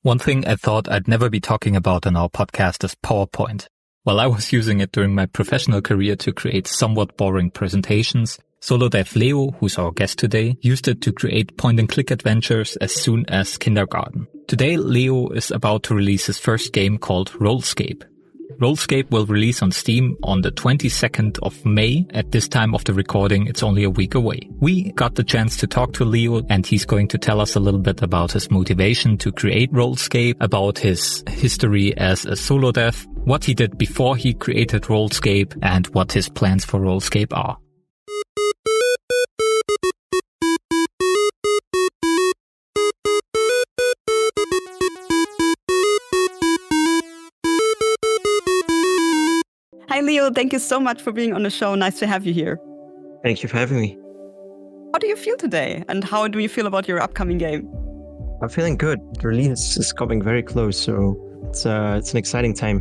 One thing I thought I'd never be talking about on our podcast is PowerPoint. While I was using it during my professional career to create somewhat boring presentations, solo dev Leo, who's our guest today, used it to create point-and-click adventures as soon as kindergarten. Today, Leo is about to release his first game called RollScape. RollScape will release on Steam on the 22nd of May. At this time of the recording, it's only a week away. We got the chance to talk to Leo, and he's going to tell us a little bit about his motivation to create RollScape, about his history as a solo dev, what he did before he created RollScape, and what his plans for RollScape are. Hi, Leo. Thank you so much for being on the show. Nice to have you here. Thank you for having me. How do you feel today? And how do you feel about your upcoming game? I'm feeling good. The release is coming very close, so it's an exciting time.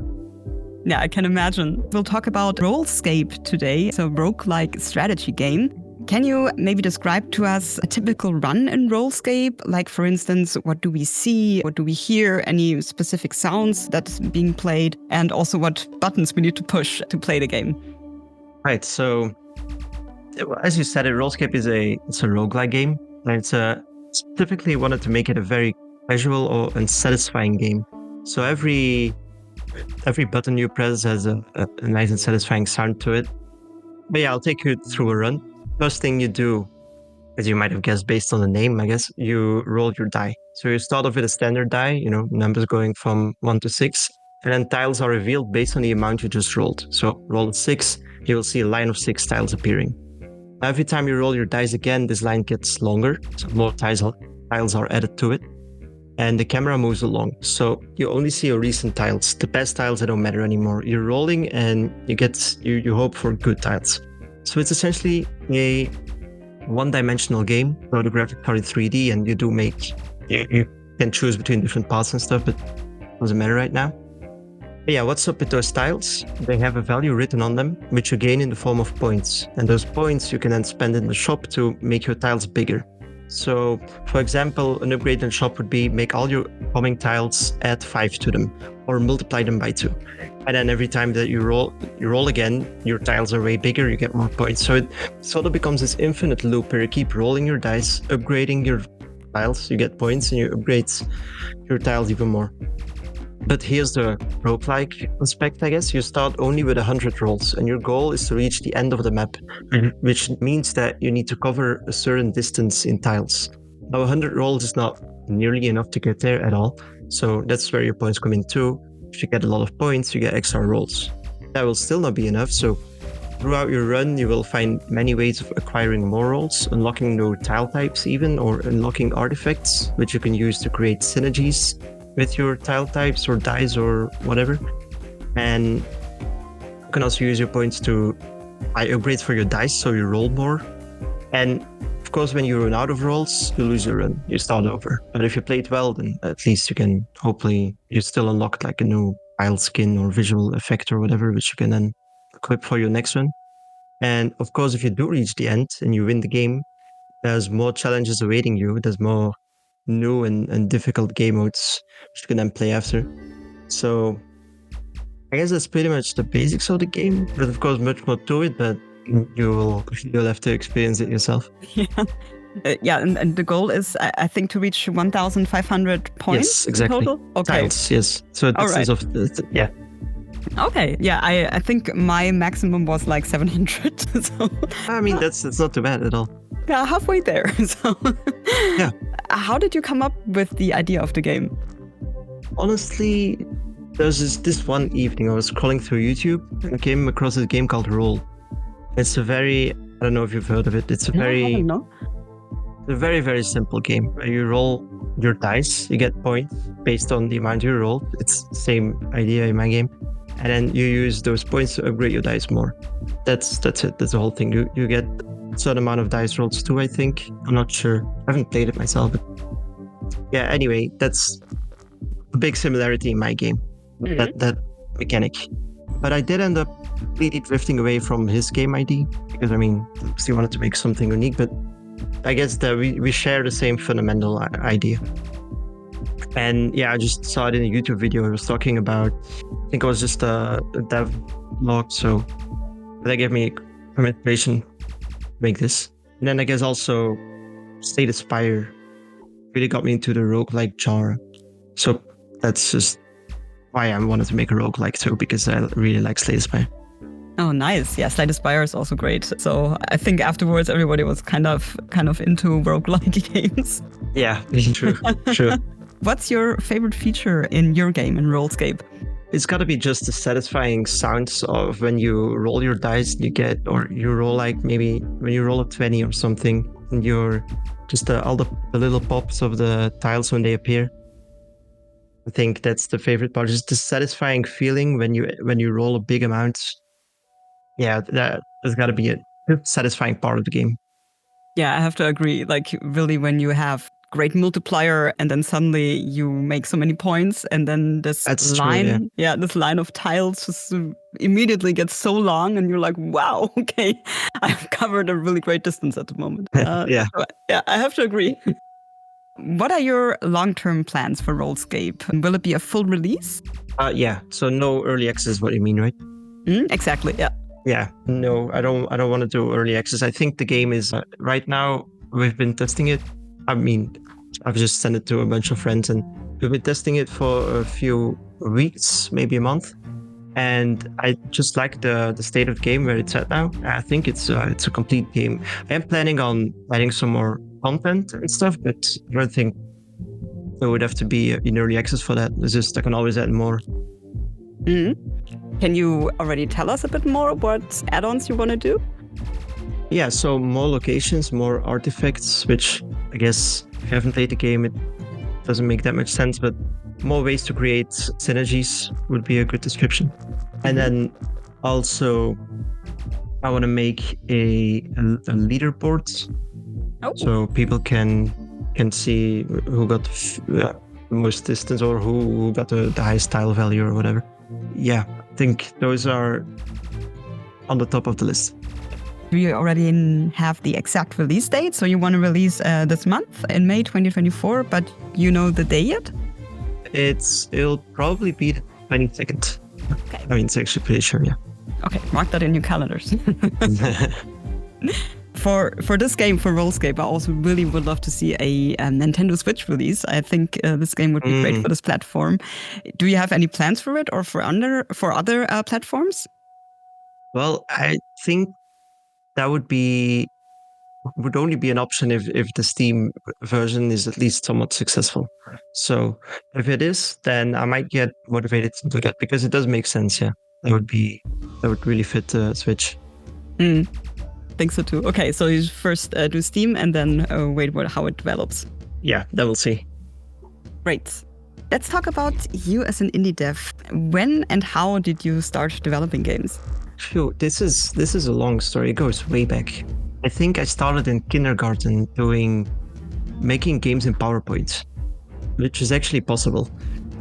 Yeah, I can imagine. We'll talk about RollScape today. It's a roguelike strategy game. Can you maybe describe to us a typical run in RollScape? Like, for instance, what do we see? What do we hear? Any specific sounds that's being played? And also what buttons we need to push to play the game? Right. So, as you said, RollScape is a roguelike game. And it's specifically wanted to make it a very casual and satisfying game. So every button you press has a nice and satisfying sound to it. But yeah, I'll take you through a run. First thing you do, as you might have guessed based on the name, I guess, you roll your die. So you start off with a standard die, numbers going from 1 to 6, and then tiles are revealed based on the amount you just rolled. So roll a 6, you will see a line of 6 tiles appearing. Every time you roll your dice again, this line gets longer, so more tiles are added to it, and the camera moves along. So you only see your recent tiles. The past tiles, they don't matter anymore. You're rolling and you hope for good tiles. So it's essentially a one-dimensional game. So the graphics are in 3D, and you can choose between different paths and stuff, but it doesn't matter right now. But yeah, what's up with those tiles? They have a value written on them, which you gain in the form of points. And those points you can then spend in the shop to make your tiles bigger. So, for example, an upgrade in the shop would be make all your coming tiles add 5 to them, or multiply them by 2. And then every time that you roll again, your tiles are way bigger, you get more points. So it sort of becomes this infinite loop where you keep rolling your dice, upgrading your tiles, you get points, and you upgrade your tiles even more. But here's the roguelike aspect, I guess. You start only with 100 rolls, and your goal is to reach the end of the map, which means that you need to cover a certain distance in tiles. Now, 100 rolls is not nearly enough to get there at all, so that's where your points come in too. If you get a lot of points, you get extra rolls. That will still not be enough, so throughout your run, you will find many ways of acquiring more rolls, unlocking new tile types even, or unlocking artifacts, which you can use to create synergies with your tile types or dice or whatever. And you can also use your points to buy upgrades for your dice, so you roll more. And of course, when you run out of rolls, you lose your run, you start over. But if you played well, then at least you still unlock like a new tile skin or visual effect or whatever, which you can then equip for your next run. And of course, if you do reach the end and you win the game, there's more challenges awaiting you. There's more new and difficult game modes which you can then play after. So I guess that's pretty much the basics of the game. There's of course much more to it, but you'll have to experience it yourself. Yeah, and the goal is, I think, to reach 1,500 points. Yes, exactly. Total? Okay. Tiles, yes. So it's yeah. Okay, yeah, I think my maximum was like 700. So I mean, that's not too bad at all. Yeah, halfway there. So yeah. How did you come up with the idea of the game? Honestly, there's this one evening I was scrolling through YouTube and came across this game called Roll. It's I don't know if you've heard of it. It's a very very simple game where you roll your dice, you get points based on the amount you roll. It's the same idea in my game. And then you use those points to upgrade your dice more. That's it. That's the whole thing. You get a certain amount of dice rolls too, I think. I'm not sure. I haven't played it myself, but yeah, anyway, that's a big similarity in my game. Mm-hmm. That mechanic. But I did end up completely drifting away from his game ID because, I mean, he wanted to make something unique, but I guess that we share the same fundamental idea. And yeah, I just saw it in a YouTube video. It was talking about, I think it was just a dev blog. So that gave me some inspiration to make this. And then I guess also Slay the Spire really got me into the roguelike genre. So that's just why I wanted to make a roguelike too, because I really like Slay the Spire. Oh, nice. Yeah, Slay the Spire is also great. So I think afterwards everybody was kind of into roguelike games. Yeah, true. What's your favorite feature in your game, in RollScape? It's got to be just the satisfying sounds of when you roll your dice, you get, or you roll like maybe when you roll a 20 or something, and you're just all the little pops of the tiles when they appear. I think that's the favorite part, just the satisfying feeling when you roll a big amount. Yeah, that's got to be a satisfying part of the game. Yeah, I have to agree. Like really when you have great multiplier and then suddenly you make so many points and then this That's line, true, yeah. this line of tiles just immediately gets so long and you're like, wow, okay, I've covered a really great distance at the moment. Yeah. Yeah, I have to agree. What are your long-term plans for RollScape? Will it be a full release? Yeah. So no early access, what you mean, right? Exactly, yeah. Yeah, no, I don't want to do early access. I think the game is right now, we've been testing it. I mean, I've just sent it to a bunch of friends and we've been testing it for a few weeks, maybe a month. And I just like the state of the game where it's at now. I think it's a complete game. I am planning on adding some more content and stuff, but I don't think it would have to be in early access for that. It's just I can always add more. Can you already tell us a bit more what add-ons you want to do? Yeah, so more locations, more artifacts, which I guess if you haven't played the game, it doesn't make that much sense, but more ways to create synergies would be a good description. And then also, I want to make a leaderboard, so people can see who got the most distance or who got the highest tile value or whatever. Yeah, I think those are on the top of the list. Do you already have the exact release date? So you want to release this month in May 2024, but you know the day yet? It'll probably be the 22nd. Okay. I mean, it's actually pretty sure, yeah. Okay, mark that in your calendars. For this game, for RollScape, I also really would love to see a Nintendo Switch release. I think this game would be great for this platform. Do you have any plans for it or for other platforms? Well, I think that would only be an option if the Steam version is at least somewhat successful. So if it is, then I might get motivated to do that because it does make sense. Yeah, that would really fit the Switch. I think so too. Okay, so you first do Steam and then wait how it develops. Yeah, then we'll see. Great. Let's talk about you as an indie dev. When and how did you start developing games? Phew, this is a long story. It goes way back. I think I started in kindergarten making games in PowerPoint, which is actually possible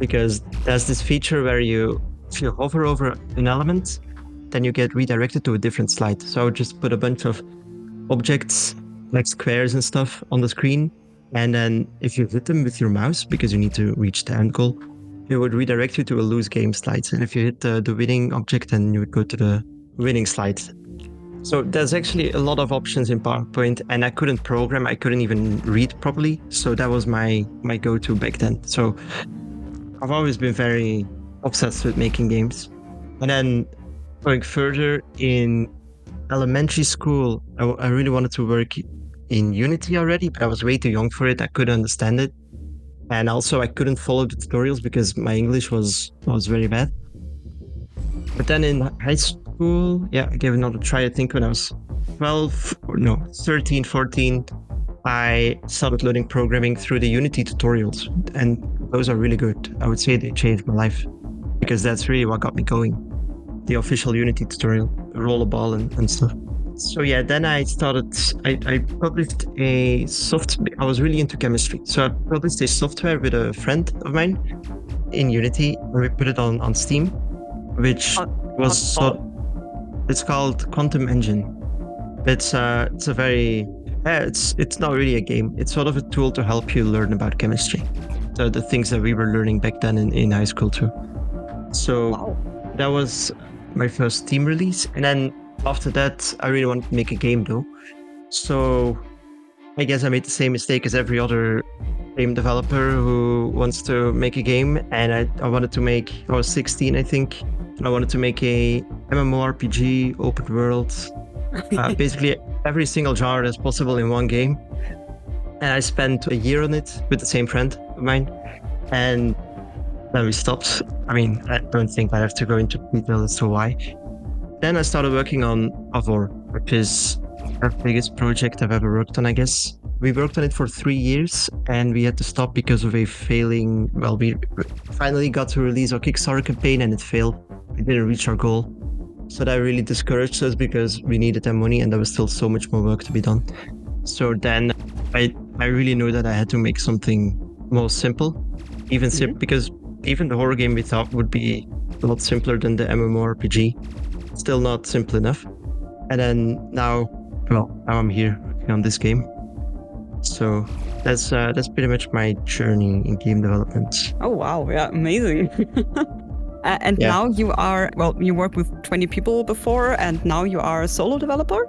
because there's this feature where if you hover over an element, then you get redirected to a different slide. So I would just put a bunch of objects like squares and stuff on the screen. And then if you hit them with your mouse, because you need to reach the end goal, it would redirect you to a lose game slide. And if you hit the winning object, then you would go to the winning slide. So there's actually a lot of options in PowerPoint, and I couldn't program. I couldn't even read properly. So that was my go-to back then. So I've always been very obsessed with making games. And then going further in elementary school, I really wanted to work in Unity already, but I was way too young for it. I couldn't understand it. And also I couldn't follow the tutorials because my English was very bad. But then in high school, I gave another try. I think when I was 13, 14, I started learning programming through the Unity tutorials. And those are really good. I would say they changed my life because that's really what got me going. The official Unity tutorial, roll a ball and stuff. So yeah, then I published I was really into chemistry. So I published a software with a friend of mine in Unity, and we put it on Steam, which it's called Quantum Engine. It's not really a game. It's sort of a tool to help you learn about chemistry. the things that we were learning back then in high school too. So that was my first Steam release. And then after that, I really wanted to make a game though. So I guess I made the same mistake as every other game developer who wants to make a game. And I was 16, I think. And I wanted to make a MMORPG, open world, basically every single genre that's possible in one game. And I spent a year on it with the same friend of mine. And then we stopped. I mean, I don't think I have to go into detail as to why. Then I started working on Avor, which is our biggest project I've ever worked on, I guess. We worked on it for 3 years and we had to stop because of a failing. Well, we finally got to release our Kickstarter campaign and it failed. We didn't reach our goal. So that really discouraged us because we needed that money and there was still so much more work to be done. So then I really knew that I had to make something more simple, because even the horror game we thought would be a lot simpler than the MMORPG. Still not simple enough. And then now I'm here working on this game. So that's pretty much my journey in game development. Oh, wow. Yeah, amazing. Now you worked with 20 people before and now you are a solo developer?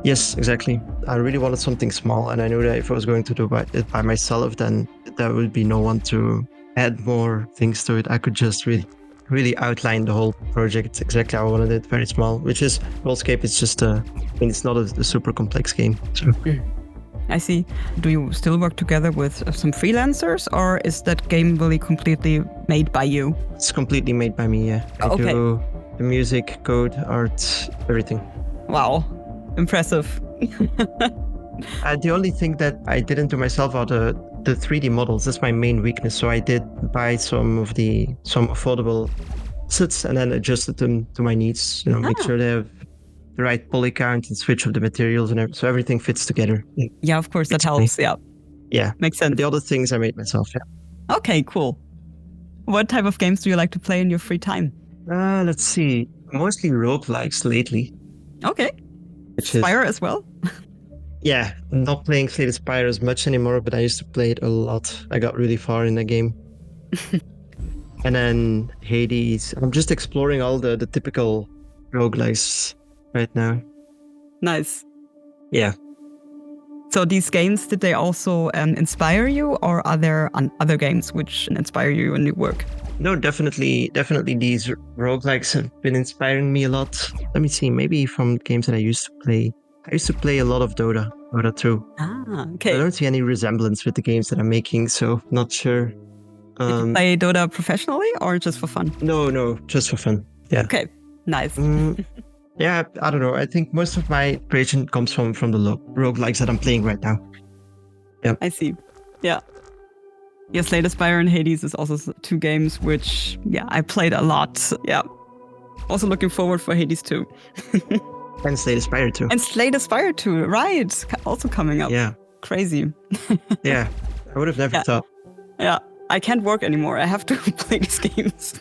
Yes, exactly. I really wanted something small and I knew that if I was going to do it by myself, then there would be no one to add more things to it. I could just really outline the whole project exactly how I wanted it, very small, which is RollScape. It's just it's not a super complex game. So. I see. Do you still work together with some freelancers or is that game really completely made by you? It's completely made by me, yeah. I do the music, code, art, everything. Wow. Impressive. The only thing that I didn't do myself are the 3D models. That's my main weakness. So I did buy some affordable assets and then adjusted them to my needs. Make sure they have the right poly count and switch of the materials and everything, so everything fits together. Yeah, of course, that helps. Yeah, makes sense. But the other things I made myself. Yeah. Okay, cool. What type of games do you like to play in your free time? Let's see. Mostly roguelikes lately. Okay. Spire as well? Yeah, I'm not playing Slay the Spire as much anymore, but I used to play it a lot. I got really far in the game. And then Hades. I'm just exploring all the typical roguelikes right now. Nice. Yeah. So these games, did they also inspire you, or are there other games which inspire you in your work? No, definitely these roguelikes have been inspiring me a lot. Let me see, maybe from games that I used to play. I used to play a lot of Dota 2. Ah, okay. I don't see any resemblance with the games that I'm making, so not sure. Did you play Dota professionally or just for fun? No, just for fun. Yeah. Okay, nice. Yeah, I don't know. I think most of my inspiration comes from the roguelikes that I'm playing right now. Yeah. I see. Yeah. Yeah, Slay the Spire and Hades is also 2 games which, I played a lot. Yeah. Also looking forward for Hades 2. And Slay the Spire 2. And Slay the Spire 2, right. Also coming up. Yeah. Crazy. Yeah. I would have never thought. Yeah. I can't work anymore. I have to play these games.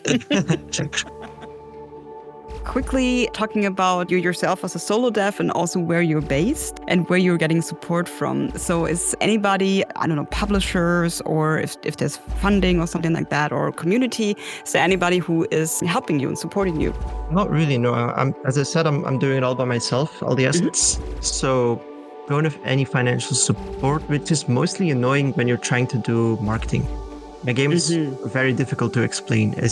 Quickly talking about you yourself as a solo dev and also where you're based and where you're getting support from. So is anybody, I don't know, publishers, or if there's funding or something like that, or community, is there anybody who is helping you and supporting you? Not really, no. As I said, I'm doing it all by myself, all the assets. So don't have any financial support, which is mostly annoying when you're trying to do marketing. My game is very difficult to explain. I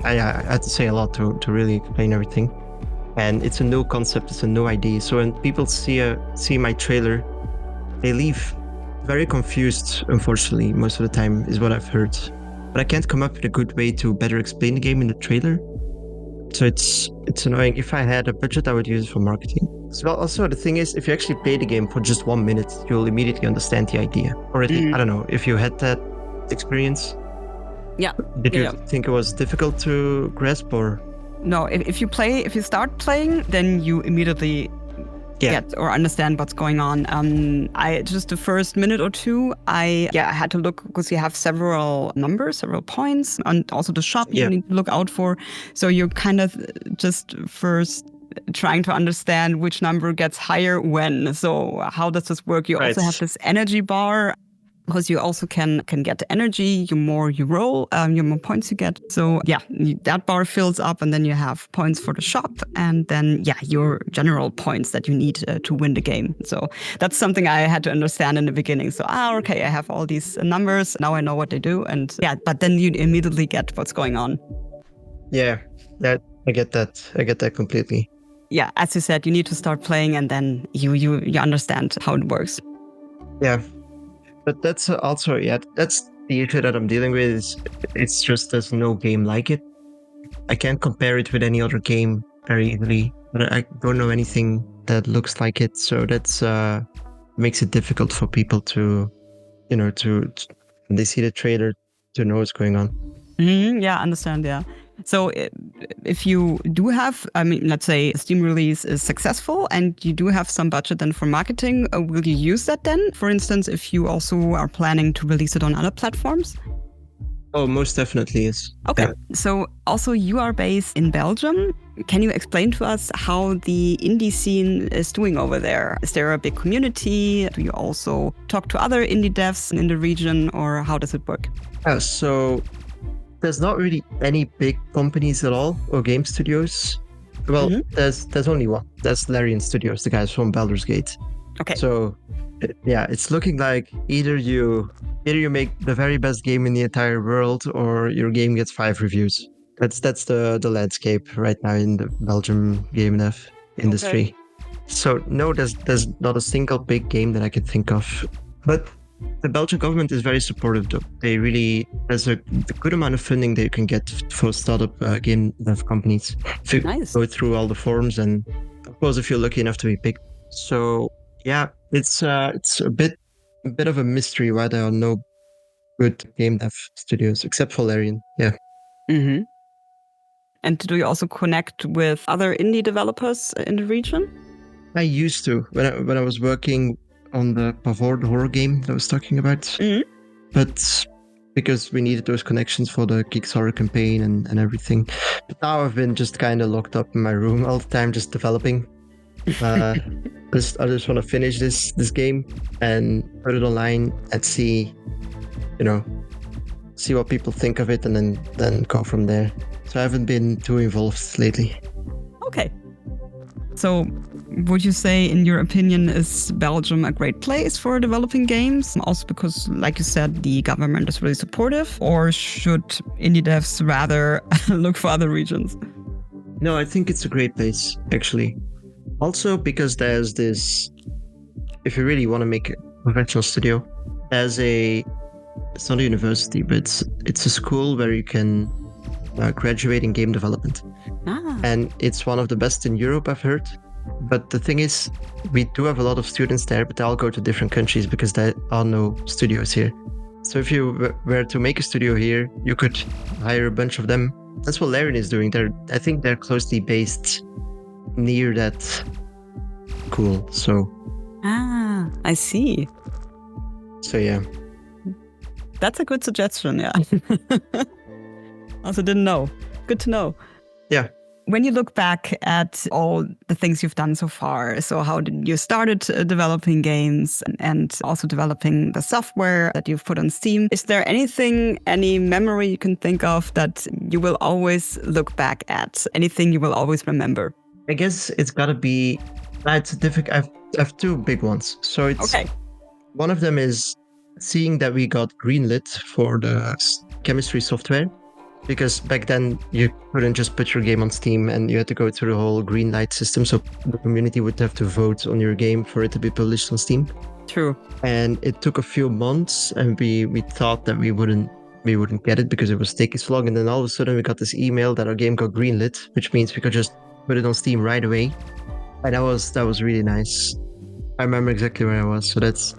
had to say a lot to really explain everything. And it's a new concept, it's a new idea. So when people see my trailer, they leave very confused, unfortunately, most of the time, is what I've heard. But I can't come up with a good way to better explain the game in the trailer. So it's annoying. If I had a budget, I would use it for marketing. So also the thing is, if you actually play the game for just 1 minute, you'll immediately understand the idea. Or at least, I don't know, if you had that experience. Yeah. Did you think it was difficult to grasp, or? No, if you start playing, then you immediately get or understand what's going on. I just the first minute or two, I had to look because you have several numbers, several points, and also the shop you need to look out for. So you're kind of just first trying to understand which number gets higher when. So how does this work? You also have this energy bar. because you also can get energy. The more you roll, the more points you get. So yeah, that bar fills up, and then you have points for the shop, and then your general points that you need to win the game. So that's something I had to understand in the beginning. So okay, I have all these numbers. Now I know what they do, and but then you immediately get what's going on. Yeah, I get that. I get that completely. Yeah, as you said, you need to start playing, and then you understand how it works. Yeah, but that's also that's the issue that I'm dealing with. It's just there's no game like it. I can't compare it with any other game very easily, but I don't know anything that looks like it. So that's makes it difficult for people to, to when they see the trailer to know what's going on. Yeah, I understand. Yeah. So if you do have, let's say a Steam release is successful and you do have some budget then for marketing, will you use that then? For instance, if you also are planning to release it on other platforms? Oh, most definitely, yes. Okay. Yeah. So also you are based in Belgium. Can you explain to us how the indie scene is doing over there? Is there a big community? Do you also talk to other indie devs in the region, or how does it work? So there's not really any big companies at all or game studios. Well, there's only one. That's Larian Studios, the guys from Baldur's Gate. Okay. So yeah, it's looking like either you make the very best game in the entire world, or your game gets 5 reviews. That's the landscape right now in the Belgium game dev industry. Okay. So no, there's not a single big game that I could think of. But the Belgian government is very supportive, though. There's a good amount of funding that you can get for startup game dev companies. If you go through all the forums, and of course, if you're lucky enough to be picked. So yeah, it's a bit of a mystery why there are no good game dev studios except for Larian. Yeah. Mm-hmm. And do you also connect with other indie developers in the region? I used to when I was working on the Pavor, the horror game that I was talking about. Mm-hmm. But because we needed those connections for the Kickstarter campaign and everything. But now I've been just kind of locked up in my room all the time, just developing. I just want to finish this game and put it online and see what people think of it, and then go from there. So I haven't been too involved lately. Okay. So would you say, in your opinion, is Belgium a great place for developing games? Also because, like you said, the government is really supportive, or should indie devs rather look for other regions? No, I think it's a great place, actually. Also because there's this, if you really want to make a professional studio, it's not a university, but it's a school where you can graduate in game development. And it's one of the best in Europe, I've heard. But the thing is, we do have a lot of students there, but they all go to different countries because there are no studios here. So if you were to make a studio here, you could hire a bunch of them. That's what Larian is doing. I think they're closely based near that school. So I see. So yeah. That's a good suggestion, yeah. Also didn't know. Good to know. Yeah. When you look back at all the things you've done so far, so how did you started developing games and also developing the software that you've put on Steam, is there any memory you can think of that you will always look back at? Anything you will always remember? I guess it's got to be, it's difficult. I have 2 big ones. So it's one of them is seeing that we got greenlit for the chemistry software. Because back then you couldn't just put your game on Steam and you had to go through the whole green light system. So the community would have to vote on your game for it to be published on Steam. True. And it took a few months, and we thought that we wouldn't get it because it was taking so long. And then all of a sudden we got this email that our game got greenlit, which means we could just put it on Steam right away. And that was really nice. I remember exactly where I was. So that's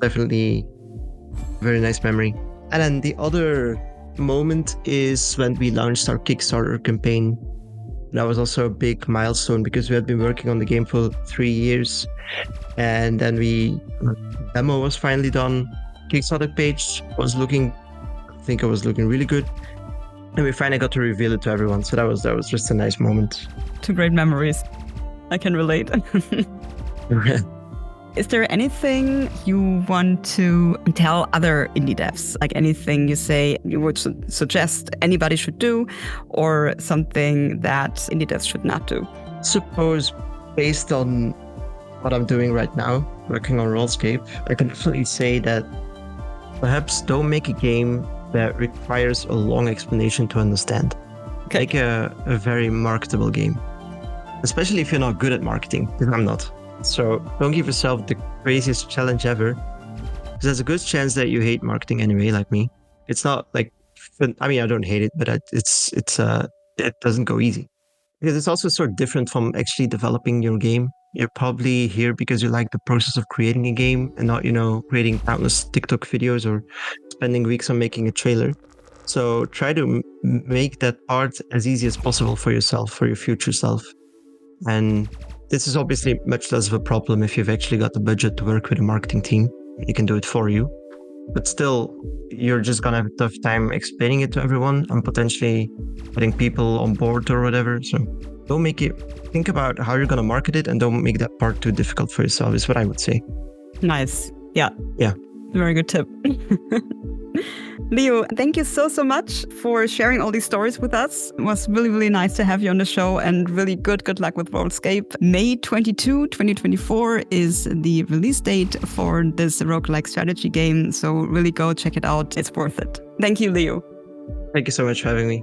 definitely a very nice memory. And then the other moment is when we launched our Kickstarter campaign. That was also a big milestone because we had been working on the game for 3 years, and then demo was finally done. Kickstarter page was looking really good, and we finally got to reveal it to everyone. So that was just a nice moment. 2 great memories. I can relate. Is there anything you want to tell other indie devs? Like anything you say you would suggest anybody should do, or something that indie devs should not do? I suppose based on what I'm doing right now, working on RollScape, I can definitely say that perhaps don't make a game that requires a long explanation to understand. Okay. Make a very marketable game, especially if you're not good at marketing, because I'm not. So don't give yourself the craziest challenge ever, because there's a good chance that you hate marketing anyway, like me. It's not like, I mean, I don't hate it, but it doesn't go easy. Because it's also sort of different from actually developing your game. You're probably here because you like the process of creating a game and not, creating countless TikTok videos or spending weeks on making a trailer. So try to make that part as easy as possible for yourself, for your future self. And this is obviously much less of a problem if you've actually got the budget to work with a marketing team. You can do it for you. But still, you're just going to have a tough time explaining it to everyone and potentially getting people on board or whatever. So don't think about how you're going to market it and don't make that part too difficult for yourself, is what I would say. Nice. Yeah. Yeah. Very good tip. Leo, thank you so much for sharing all these stories with us. It was really, really nice to have you on the show, and really good luck with RollScape. May 22, 2024 is the release date for this roguelike strategy game. So really go check it out. It's worth it. Thank you, Leo. Thank you so much for having me.